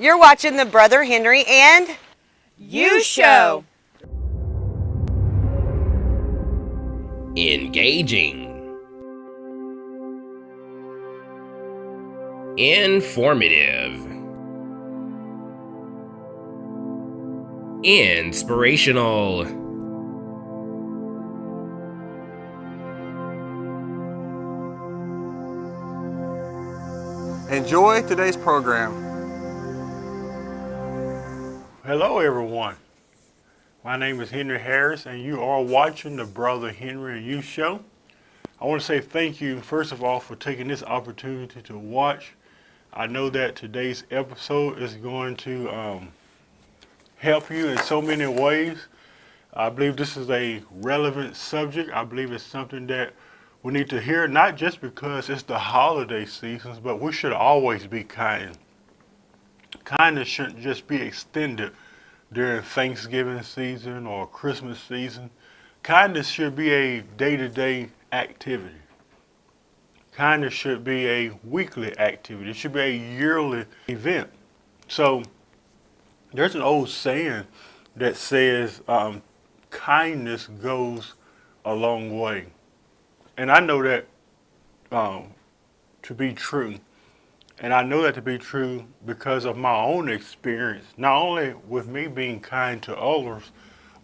You're watching the Brother Henry and You Show. Engaging. Informative. Inspirational. Enjoy today's program. Hello, everyone. My name is Henry Harris, and you are watching the Brother Henry and You Show. I want to say thank you, first of all, for taking this opportunity to watch. I know that today's episode is going to help you in so many ways. I believe this is a relevant subject. I believe it's something that we need to hear, not just because it's the holiday seasons, but we should always be kind. Kindness shouldn't just be extended during Thanksgiving season or Christmas season. Kindness should be a day-to-day activity. Kindness should be a weekly activity. It should be a yearly event. So there's an old saying that says kindness goes a long way. And I know that to be true. And I know that to be true because of my own experience, not only with me being kind to others,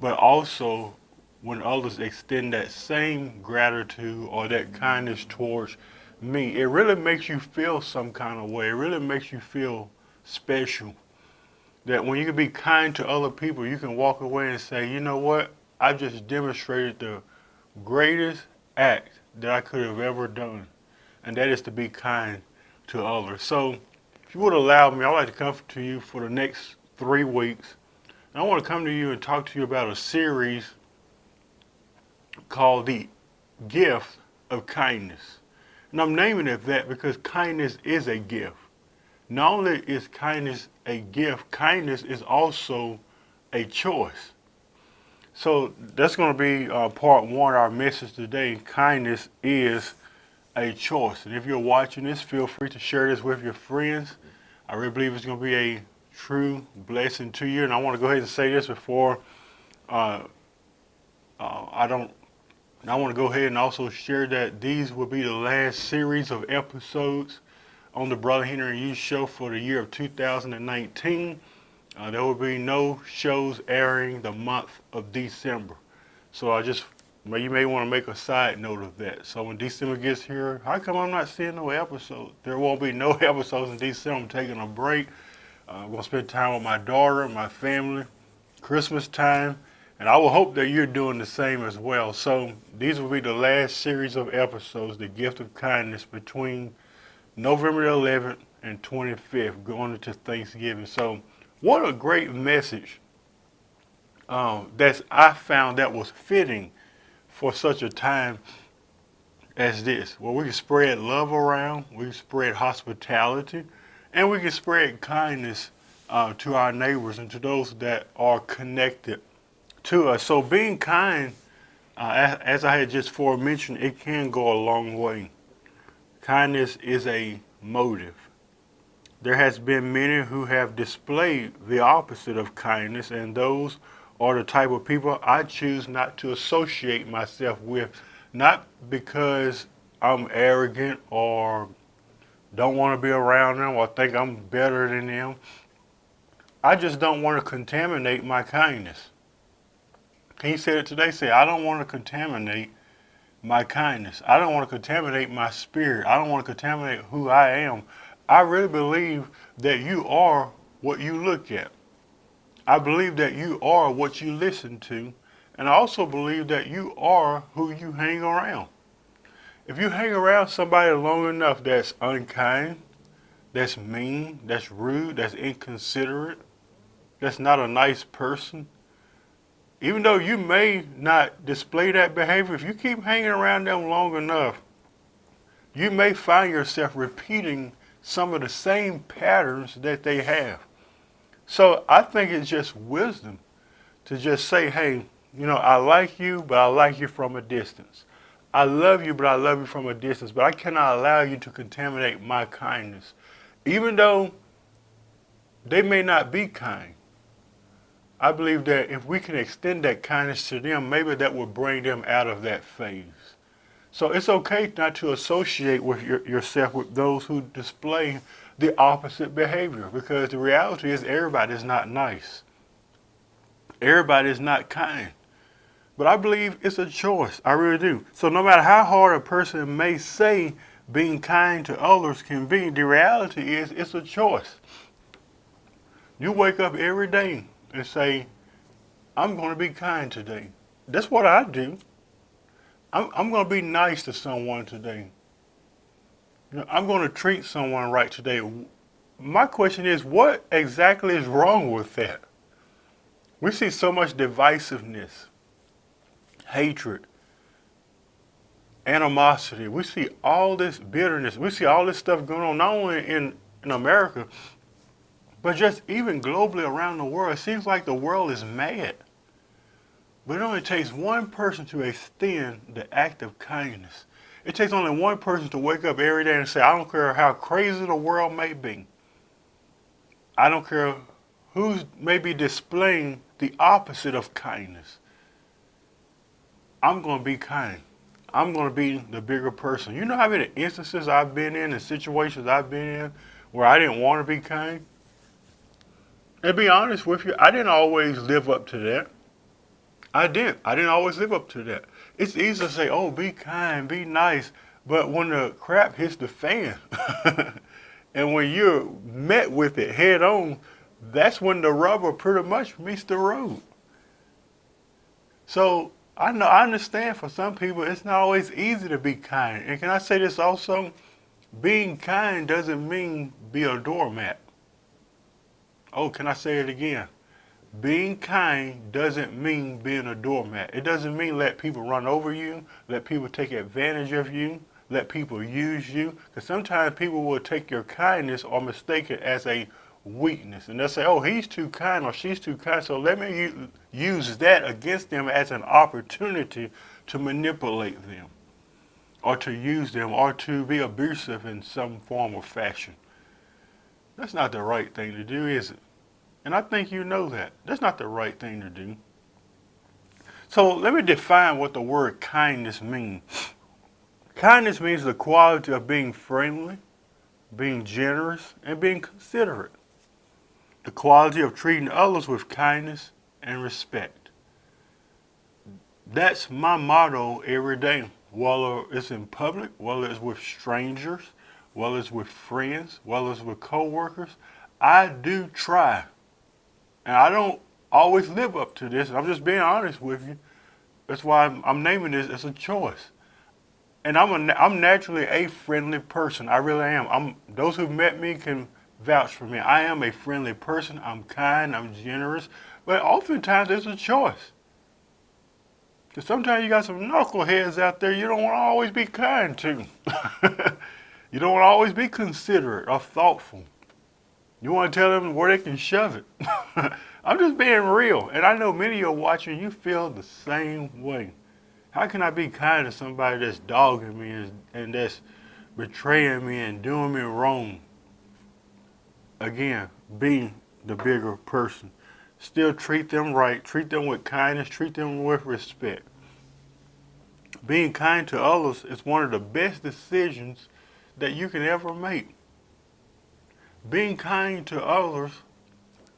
but also when others extend that same gratitude or that kindness towards me. It really makes you feel some kind of way. It really makes you feel special. That when you can be kind to other people, you can walk away and say, you know what? I just demonstrated the greatest act that I could have ever done. And that is to be kind to others. So if you would allow me, I'd like to come to you for the next 3 weeks. And I want to come to you and talk to you about a series called The Gift of Kindness. And I'm naming it that because kindness is a gift. Not only is kindness a gift, kindness is also a choice. So that's going to be part one of our message today. Kindness is a choice. And if you're watching this, feel free to share this with your friends. I really believe it's going to be a true blessing to you. And I want to go ahead and say this before I want to go ahead and also share that these will be the last series of episodes on the Brother Henry and You Show for the year of 2019. There will be no shows airing the month of December. So you may want to make a side note of that. So when December gets here, how come I'm not seeing no episodes? There won't be no episodes in December. I'm taking a break. I'm going to spend time with my daughter, my family, Christmas time. And I will hope that you're doing the same as well. So these will be the last series of episodes, The Gift of Kindness, between November 11th and 25th, going into Thanksgiving. So what a great message that I found that was fitting for such a time as this, where we can spread love around, we can spread hospitality, and we can spread kindness to our neighbors and to those that are connected to us. So being kind, as I had just mentioned, it can go a long way. Kindness is a motive. There has been many who have displayed the opposite of kindness, and those are the type of people I choose not to associate myself with, not because I'm arrogant or don't want to be around them or think I'm better than them. I just don't want to contaminate my kindness. He said it today, said, I don't want to contaminate my kindness. I don't want to contaminate my spirit. I don't want to contaminate who I am. I really believe that you are what you look at. I believe that you are what you listen to. And I also believe that you are who you hang around. If you hang around somebody long enough that's unkind, that's mean, that's rude, that's inconsiderate, that's not a nice person, even though you may not display that behavior, if you keep hanging around them long enough, you may find yourself repeating some of the same patterns that they have. So I think it's just wisdom to just say, hey, I like you, but I like you from a distance. I love you, but I love you from a distance. But I cannot allow you to contaminate my kindness. Even though they may not be kind. I believe that if we can extend that kindness to them, maybe that will bring them out of that phase. So it's okay not to associate with yourself with those who display the opposite behavior, because the reality is everybody is not nice. Everybody is not kind. But I believe it's a choice. I really do. So no matter how hard a person may say being kind to others can be, the reality is it's a choice. You wake up every day and say, I'm going to be kind today. That's what I do. I'm going to be nice to someone today. I'm going to treat someone right today. My question is, what exactly is wrong with that? We see so much divisiveness, hatred, animosity. We see all this bitterness. We see all this stuff going on, not only in America, but just even globally around the world. It seems like the world is mad. But it only takes one person to extend the act of kindness. It takes only one person to wake up every day and say, I don't care how crazy the world may be. I don't care who may be displaying the opposite of kindness. I'm going to be kind. I'm going to be the bigger person. You know how many instances I've been in and situations I've been in where I didn't want to be kind? And to be honest with you, I didn't always live up to that. I didn't always live up to that. It's easy to say, oh, be kind, be nice. But when the crap hits the fan, and when you're met with it head on, that's when the rubber pretty much meets the road. So I understand for some people it's not always easy to be kind. And can I say this also? Being kind doesn't mean be a doormat. Oh, can I say it again? Being kind doesn't mean being a doormat. It doesn't mean let people run over you, let people take advantage of you, let people use you. Because sometimes people will take your kindness or mistake it as a weakness. And they'll say, oh, he's too kind or she's too kind, so let me use that against them as an opportunity to manipulate them or to use them or to be abusive in some form or fashion. That's not the right thing to do, is it? And I think you know that. That's not the right thing to do. So let me define what the word kindness means. Kindness means the quality of being friendly, being generous, and being considerate. The quality of treating others with kindness and respect. That's my motto every day, whether it's in public, whether it's with strangers, whether it's with friends, whether it's with coworkers. I do try. And I don't always live up to this. I'm just being honest with you. That's why I'm naming this as a choice. And I'm naturally a friendly person. I really am. Those who've met me can vouch for me. I am a friendly person. I'm kind. I'm generous. But oftentimes there's a choice. Because sometimes you got some knuckleheads out there you don't want to always be kind to. You don't want to always be considerate or thoughtful. You want to tell them where they can shove it. I'm just being real. And I know many of you are watching, you feel the same way. How can I be kind to somebody that's dogging me and that's betraying me and doing me wrong? Again, be the bigger person. Still treat them right. Treat them with kindness. Treat them with respect. Being kind to others is one of the best decisions that you can ever make. Being kind to others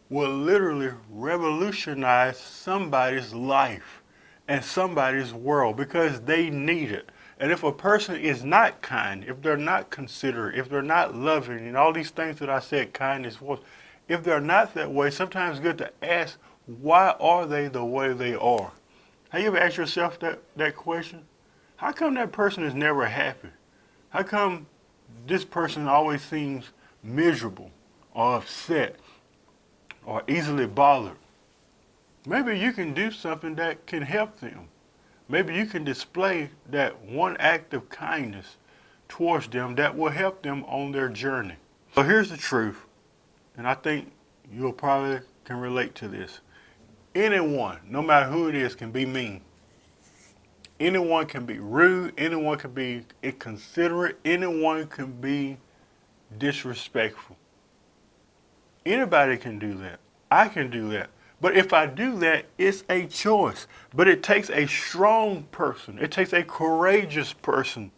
will literally revolutionize somebody's life and somebody's world because they need it. And if a person is not kind, if they're not considerate, if they're not loving, and all these things that I said kindness was, if they're not that way, sometimes it's good to ask, why are they the way they are? Have you ever asked yourself that question? How come that person is never happy? How come this person always seems miserable or upset or easily bothered? Maybe you can do something that can help them. Maybe you can display that one act of kindness towards them that will help them on their journey. So here's the truth, and I think you'll probably can relate to this. Anyone, no matter who it is, can be mean. Anyone can be rude. Anyone can be inconsiderate. Anyone can be disrespectful. Anybody can do that. I can do that. But if I do that, it's a choice. But it takes a strong person. It takes a courageous person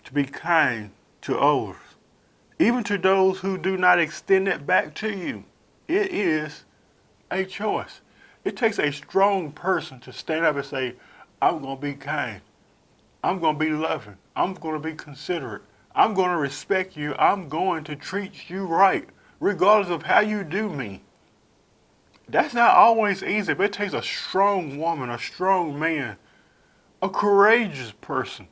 to be kind to others. Even to those who do not extend it back to you. It is a choice. It takes a strong person to stand up and say, I'm going to be kind. I'm going to be loving. I'm going to be considerate. I'm going to respect you. I'm going to treat you right, regardless of how you do me. That's not always easy, but it takes a strong woman, a strong man, a courageous person.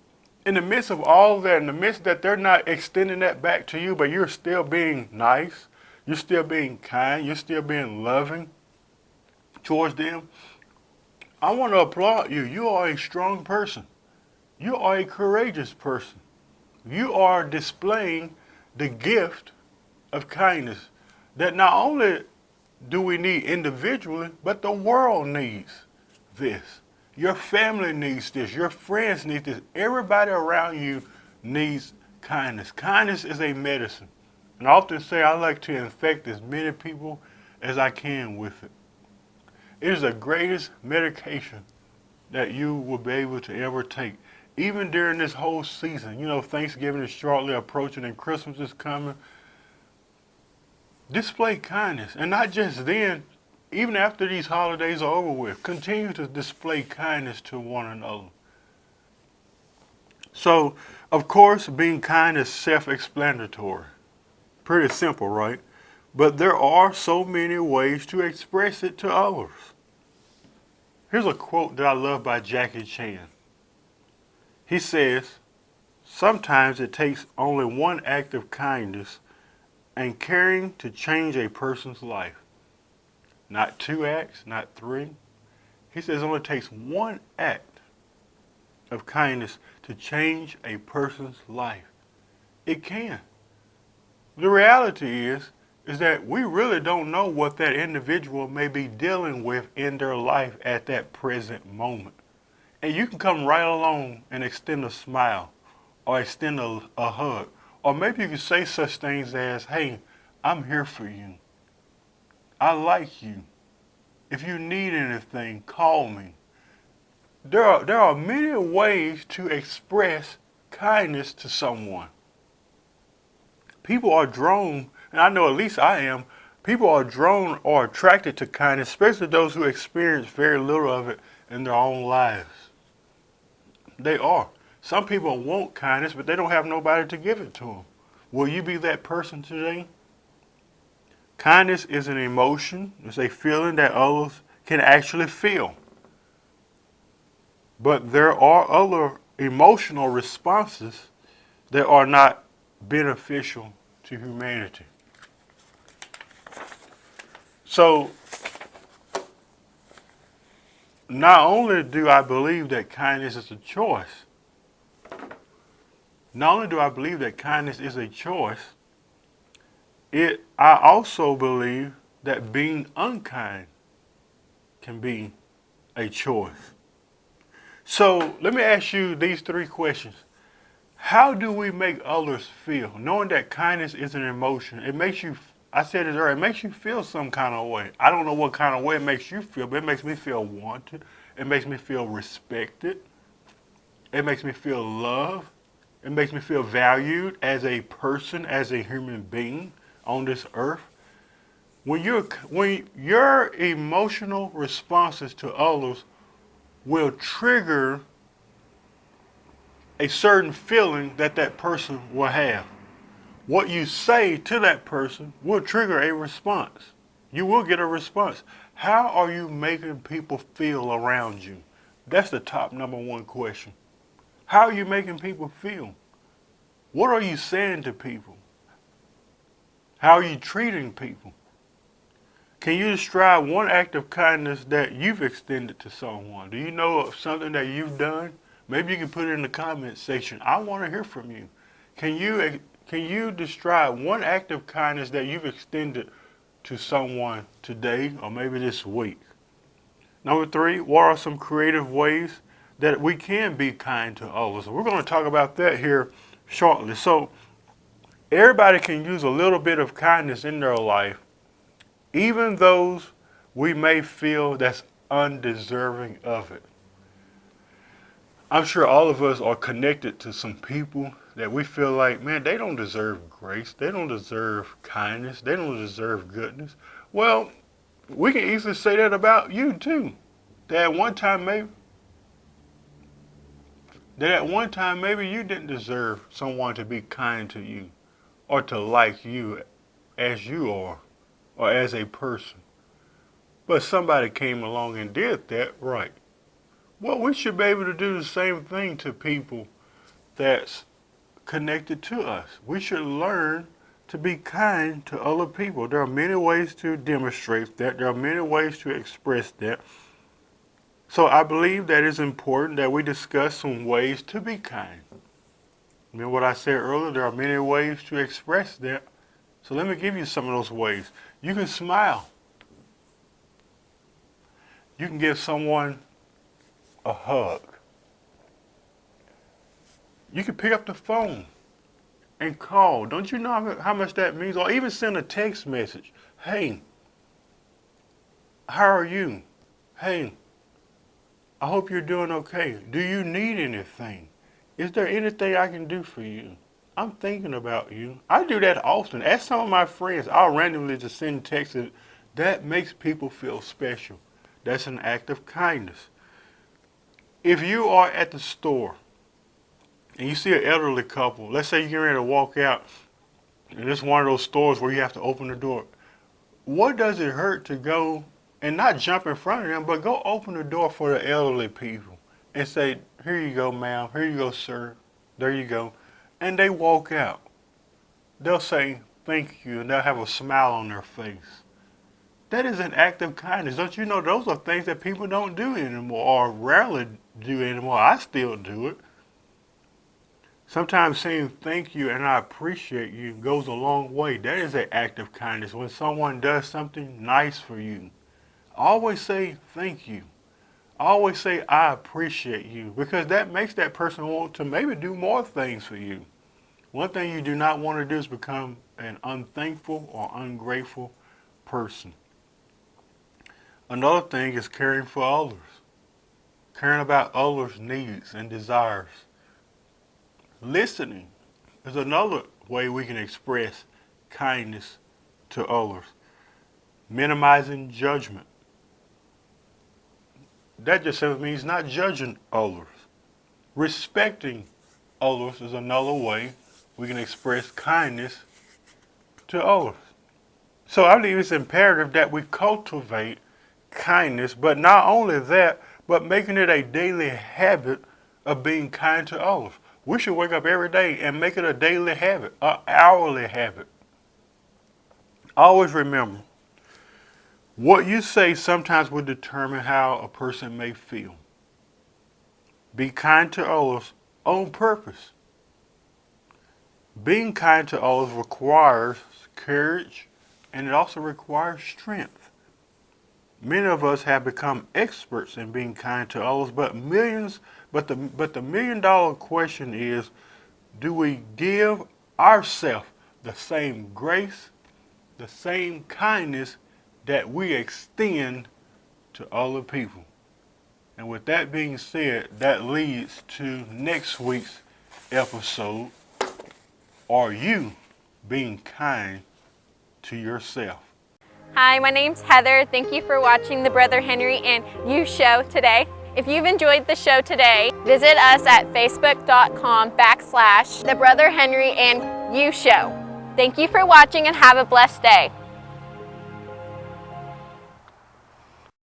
In the midst of all that, in the midst that they're not extending that back to you, but you're still being nice, you're still being kind, you're still being loving towards them, I want to applaud you. You are a strong person. You are a courageous person. You are displaying the gift of kindness that not only do we need individually, but the world needs this. Your family needs this. Your friends need this. Everybody around you needs kindness. Kindness is a medicine. And I often say I like to infect as many people as I can with it. It is the greatest medication that you will be able to ever take. Even during this whole season, Thanksgiving is shortly approaching and Christmas is coming. Display kindness. And not just then, even after these holidays are over with, continue to display kindness to one another. So, of course, being kind is self-explanatory. Pretty simple, right? But there are so many ways to express it to others. Here's a quote that I love by Jackie Chan. He says, sometimes it takes only one act of kindness and caring to change a person's life. Not 2 acts, not 3. He says it only takes one act of kindness to change a person's life. It can. The reality is that we really don't know what that individual may be dealing with in their life at that present moment. And you can come right along and extend a smile or extend a hug. Or maybe you can say such things as, hey, I'm here for you. I like you. If you need anything, call me. There are many ways to express kindness to someone. People are drawn, and I know at least I am, people are drawn or attracted to kindness, especially those who experience very little of it in their own lives. They are. Some people want kindness, but they don't have nobody to give it to them. Will you be that person today? Kindness is an emotion. It's a feeling that others can actually feel. But there are other emotional responses that are not beneficial to humanity. So, not only do I believe that kindness is a choice, I also believe that being unkind can be a choice. So let me ask you these 3 questions. How do we make others feel? Knowing that kindness is an emotion, it makes you, I said it earlier, it makes you feel some kind of way. I don't know what kind of way it makes you feel, but it makes me feel wanted. It makes me feel respected. It makes me feel loved. It makes me feel valued as a person, as a human being on this earth. When your emotional responses to others will trigger a certain feeling that person will have. What you say to that person will trigger a response. You will get a response. How are you making people feel around you? That's the top number 1 question. How are you making people feel? What are you saying to people? How are you treating people? Can you describe one act of kindness that you've extended to someone? Do you know of something that you've done? Maybe you can put it in the comment section. I want to hear from you. Can you describe one act of kindness that you've extended to someone today or maybe this week? Number 3, what are some creative ways that we can be kind to others? We're going to talk about that here shortly. So Everybody can use a little bit of kindness in their life, even those we may feel that's undeserving of it. I'm sure all of us are connected to some people that we feel like, man, they don't deserve grace. They don't deserve kindness. They don't deserve goodness. Well, we can easily say that about you too. That at one time maybe you didn't deserve someone to be kind to you or to like you as you are or as a person. But somebody came along and did that right. Well, we should be able to do the same thing to people that's connected to us. We should learn to be kind to other people. There are many ways to demonstrate that. There are many ways to express that. So I believe that it's important that we discuss some ways to be kind. Remember what I said earlier? There are many ways to express that. So let me give you some of those ways. You can smile. You can give someone a hug. You can pick up the phone and call. Don't you know how much that means? Or even send a text message. Hey, how are you? Hey, I hope you're doing okay. Do you need anything? Is there anything I can do for you? I'm thinking about you. I do that often. Ask some of my friends. I'll randomly just send texts. That makes people feel special. That's an act of kindness. If you are at the store and you see an elderly couple, let's say you're getting ready to walk out, and it's one of those stores where you have to open the door. What does it hurt to go and not jump in front of them, but go open the door for the elderly people and say, here you go, ma'am, here you go, sir, there you go. And they walk out. They'll say, thank you, and they'll have a smile on their face. That is an act of kindness. Don't you know those are things that people don't do anymore or rarely do anymore? I still do it. Sometimes saying thank you and I appreciate you goes a long way. That is an act of kindness. When someone does something nice for you, always say thank you. Always say I appreciate you, because that makes that person want to maybe do more things for you. One thing you do not want to do is become an unthankful or ungrateful person. Another thing is caring for others. Caring about others' needs and desires. Listening is another way we can express kindness to others. Minimizing judgment. That just simply means not judging others. Respecting others is another way we can express kindness to others. So I believe it's imperative that we cultivate kindness, but not only that, but making it a daily habit of being kind to others. We should wake up every day and make it a daily habit, an hourly habit. Always remember, what you say sometimes will determine how a person may feel. Be kind to others on purpose. Being kind to others requires courage, and it also requires strength. Many of us have become experts in being kind to others, but the million-dollar question is, do we give ourselves the same grace, the same kindness that we extend to other people? And with that being said, that leads to next week's episode. Are you being kind to yourself? Hi, my name's Heather. Thank you for watching the Brother Henry and You Show today. If you've enjoyed the show today, visit us at facebook.com/The Brother Henry and You Show. Thank you for watching and have a blessed day.